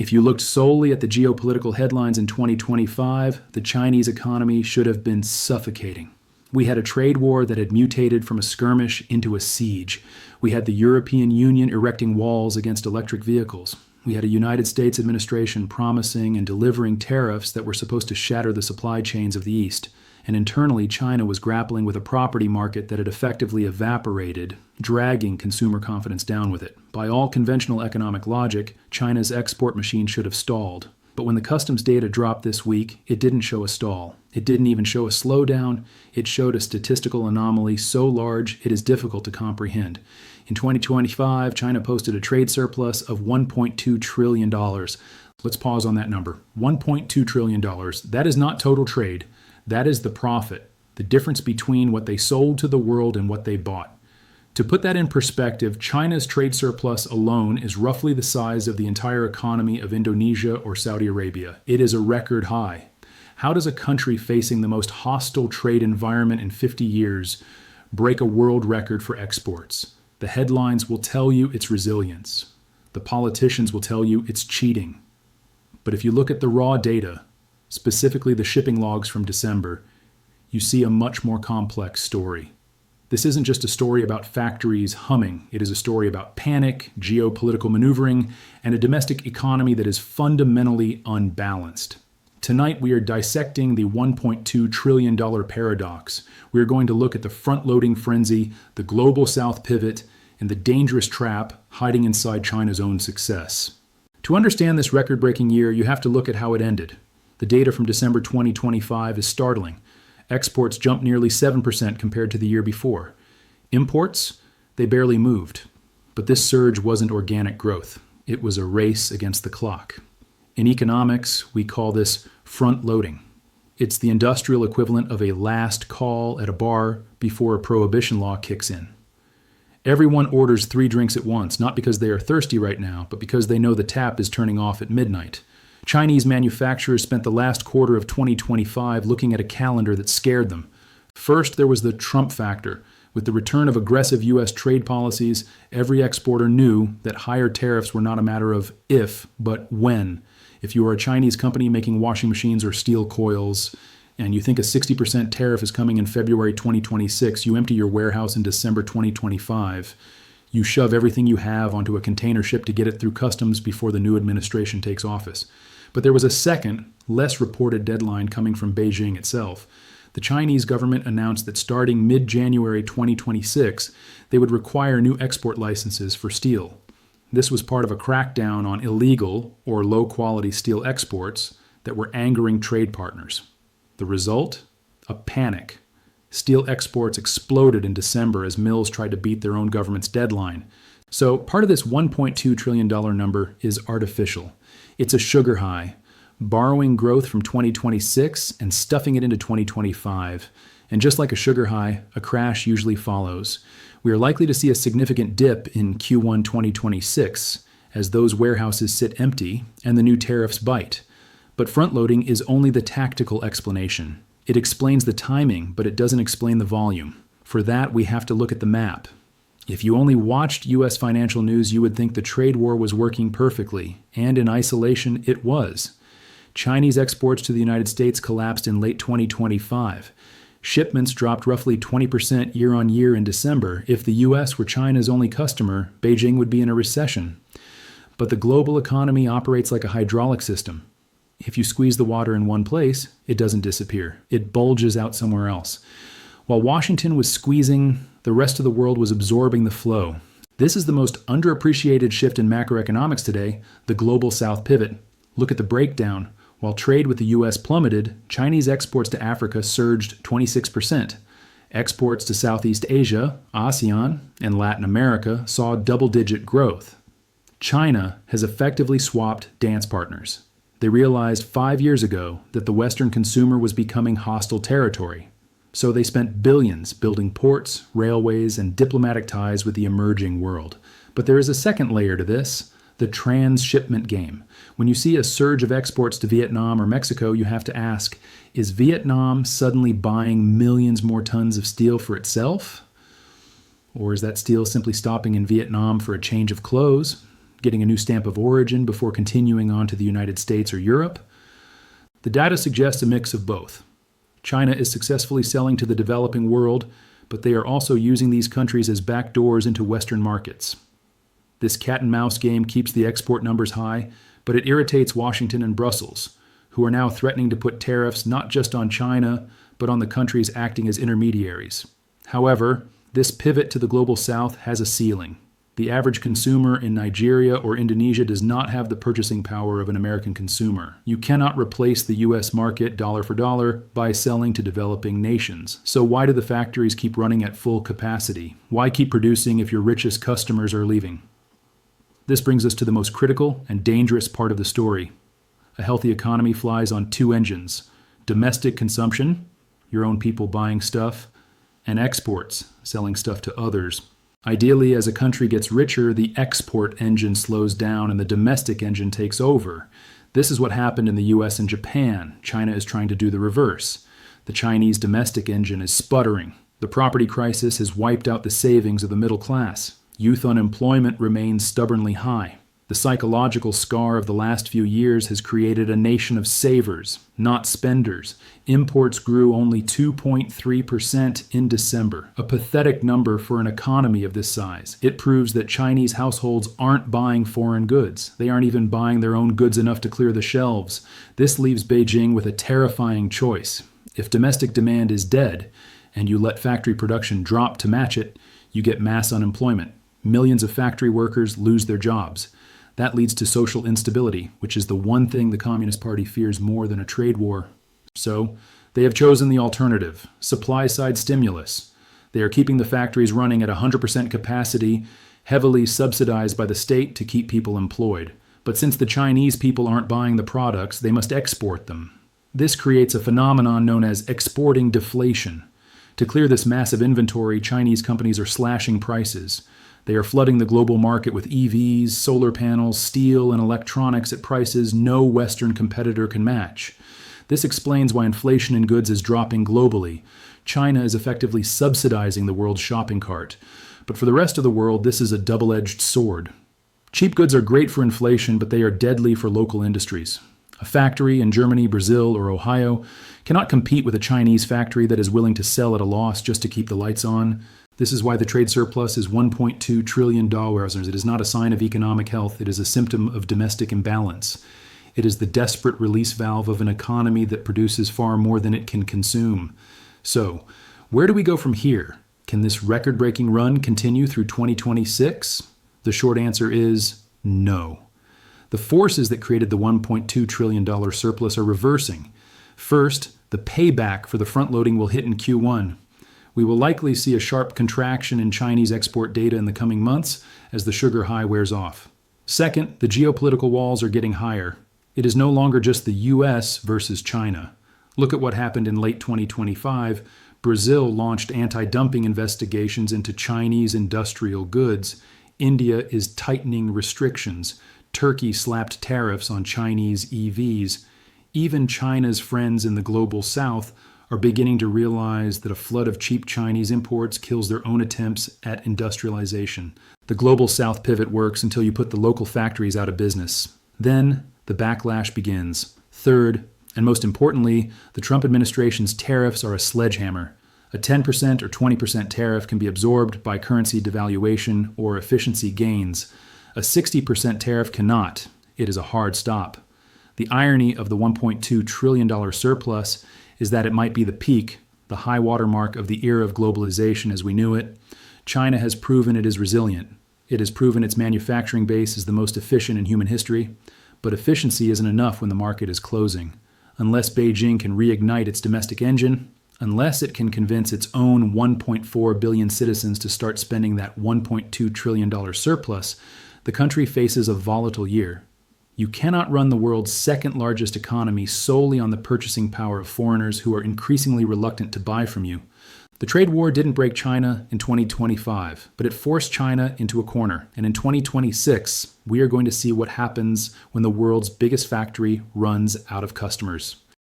If you looked solely at the geopolitical headlines in 2025, the Chinese economy should have been suffocating. We had a trade war that had mutated from a skirmish into a siege. We had the European Union erecting walls against electric vehicles. We had a United States administration promising and delivering tariffs that were supposed to shatter the supply chains of the East. And internally, China was grappling with a property market that had effectively evaporated, dragging consumer confidence down with it. By all conventional economic logic, China's export machine should have stalled. But when the customs data dropped this week, it didn't show a stall. It didn't even show a slowdown. It showed a statistical anomaly so large it is difficult to comprehend. In 2025, China posted a trade surplus of $1.2 trillion. Let's pause on that number. $1.2 trillion. That is not total trade. That is the profit, the difference between what they sold to the world and what they bought. To put that in perspective, China's trade surplus alone is roughly the size of the entire economy of Indonesia or Saudi Arabia. It is a record high. How does a country facing the most hostile trade environment in 50 years break a world record for exports? The headlines will tell you it's resilience. The politicians will tell you it's cheating. But if you look at the raw data, specifically the shipping logs from December, you see a much more complex story. This isn't just a story about factories humming. It is a story about panic, geopolitical maneuvering, and a domestic economy that is fundamentally unbalanced. Tonight, we are dissecting the $1.2 trillion paradox. We are going to look at the front-loading frenzy, the global South pivot, and the dangerous trap hiding inside China's own success. To understand this record-breaking year, you have to look at how it ended. The data from December 2025 is startling. Exports jumped nearly 7% compared to the year before. Imports, they barely moved. But this surge wasn't organic growth. It was a race against the clock. In economics, we call this front-loading. It's the industrial equivalent of a last call at a bar before a prohibition law kicks in. Everyone orders 3 drinks at once, not because they are thirsty right now, but because they know the tap is turning off at midnight. Chinese manufacturers spent the last quarter of 2025 looking at a calendar that scared them. First, there was the Trump factor. With the return of aggressive U.S. trade policies, every exporter knew that higher tariffs were not a matter of if, but when. If you are a Chinese company making washing machines or steel coils, and you think a 60% tariff is coming in February 2026, you empty your warehouse in December 2025. You shove everything you have onto a container ship to get it through customs before the new administration takes office. But there was a second, less reported deadline coming from Beijing itself. The Chinese government announced that starting mid-January 2026, they would require new export licenses for steel. This was part of a crackdown on illegal or low-quality steel exports that were angering trade partners. The result? A panic. Steel exports exploded in December as mills tried to beat their own government's deadline. So part of this $1.2 trillion number is artificial. It's a sugar high, borrowing growth from 2026 and stuffing it into 2025. And just like a sugar high, a crash usually follows. We are likely to see a significant dip in Q1 2026 as those warehouses sit empty and the new tariffs bite. But front-loading is only the tactical explanation. It explains the timing, but it doesn't explain the volume. For that, we have to look at the map. If you only watched U.S. financial news, you would think the trade war was working perfectly, and in isolation, it was. Chinese exports to the United States collapsed in late 2025. Shipments dropped roughly 20% year-on-year in December. If the U.S. were China's only customer, Beijing would be in a recession. But the global economy operates like a hydraulic system. If you squeeze the water in one place, it doesn't disappear. It bulges out somewhere else. While Washington was squeezing, the rest of the world was absorbing the flow. This is the most underappreciated shift in macroeconomics today, the global South pivot. Look at the breakdown. While trade with the U.S. plummeted, Chinese exports to Africa surged 26%. Exports to Southeast Asia, ASEAN, and Latin America saw double-digit growth. China has effectively swapped dance partners. They realized 5 years ago that the Western consumer was becoming hostile territory. So they spent billions building ports, railways, and diplomatic ties with the emerging world. But there is a second layer to this, the transshipment game. When you see a surge of exports to Vietnam or Mexico, you have to ask, is Vietnam suddenly buying millions more tons of steel for itself? Or is that steel simply stopping in Vietnam for a change of clothes? getting a new stamp of origin before continuing on to the United States or Europe? The data suggests a mix of both. China is successfully selling to the developing world, but they are also using these countries as backdoors into Western markets. This cat and mouse game keeps the export numbers high, but it irritates Washington and Brussels, who are now threatening to put tariffs not just on China, but on the countries acting as intermediaries. However, this pivot to the global south has a ceiling. The average consumer in Nigeria or Indonesia does not have the purchasing power of an American consumer. You cannot replace the US market dollar for dollar by selling to developing nations. So why do the factories keep running at full capacity? Why keep producing if your richest customers are leaving? This brings us to the most critical and dangerous part of the story. A healthy economy flies on two engines: domestic consumption, your own people buying stuff, and exports, selling stuff to others. Ideally, as a country gets richer, the export engine slows down and the domestic engine takes over. This is what happened in the US and Japan. China is trying to do the reverse. The Chinese domestic engine is sputtering. The property crisis has wiped out the savings of the middle class. Youth unemployment remains stubbornly high. The psychological scar of the last few years has created a nation of savers, not spenders. Imports grew only 2.3% in December, a pathetic number for an economy of this size. It proves that Chinese households aren't buying foreign goods. They aren't even buying their own goods enough to clear the shelves. This leaves Beijing with a terrifying choice. If domestic demand is dead, and you let factory production drop to match it, you get mass unemployment. Millions of factory workers lose their jobs. That leads to social instability, which is the one thing the Communist Party fears more than a trade war. So, they have chosen the alternative: supply-side stimulus. They are keeping the factories running at 100% capacity, heavily subsidized by the state to keep people employed. But since the Chinese people aren't buying the products, they must export them. This creates a phenomenon known as exporting deflation. To clear this massive inventory, Chinese companies are slashing prices. They are flooding the global market with EVs, solar panels, steel, and electronics at prices no Western competitor can match. This explains why inflation in goods is dropping globally. China is effectively subsidizing the world's shopping cart. But for the rest of the world, this is a double-edged sword. Cheap goods are great for inflation, but they are deadly for local industries. A factory in Germany, Brazil, or Ohio cannot compete with a Chinese factory that is willing to sell at a loss just to keep the lights on. This is why the trade surplus is $1.2 trillion. It is not a sign of economic health. It is a symptom of domestic imbalance. It is the desperate release valve of an economy that produces far more than it can consume. So, where do we go from here? Can this record-breaking run continue through 2026? The short answer is no. The forces that created the $1.2 trillion surplus are reversing. First, the payback for the front-loading will hit in Q1. We will likely see a sharp contraction in Chinese export data in the coming months as the sugar high wears off. Second, the geopolitical walls are getting higher. It is no longer just the US versus China. Look at what happened in late 2025. Brazil launched anti-dumping investigations into Chinese industrial goods. India is tightening restrictions. Turkey slapped tariffs on Chinese EVs. Even China's friends in the global south are beginning to realize that a flood of cheap Chinese imports kills their own attempts at industrialization. The global south pivot works until you put the local factories out of business. Then, the backlash begins. Third, and most importantly, the Trump administration's tariffs are a sledgehammer. A 10% or 20% tariff can be absorbed by currency devaluation or efficiency gains. A 60% tariff cannot. It is a hard stop. The irony of the $1.2 trillion surplus is that it might be the peak, the high water mark of the era of globalization as we knew it. China has proven it is resilient. It has proven its manufacturing base is the most efficient in human history. But efficiency isn't enough when the market is closing. Unless Beijing can reignite its domestic engine, unless it can convince its own 1.4 billion citizens to start spending that $1.2 trillion surplus, the country faces a volatile year. You cannot run the world's second largest economy solely on the purchasing power of foreigners who are increasingly reluctant to buy from you. The trade war didn't break China in 2025, but it forced China into a corner. And in 2026, we are going to see what happens when the world's biggest factory runs out of customers.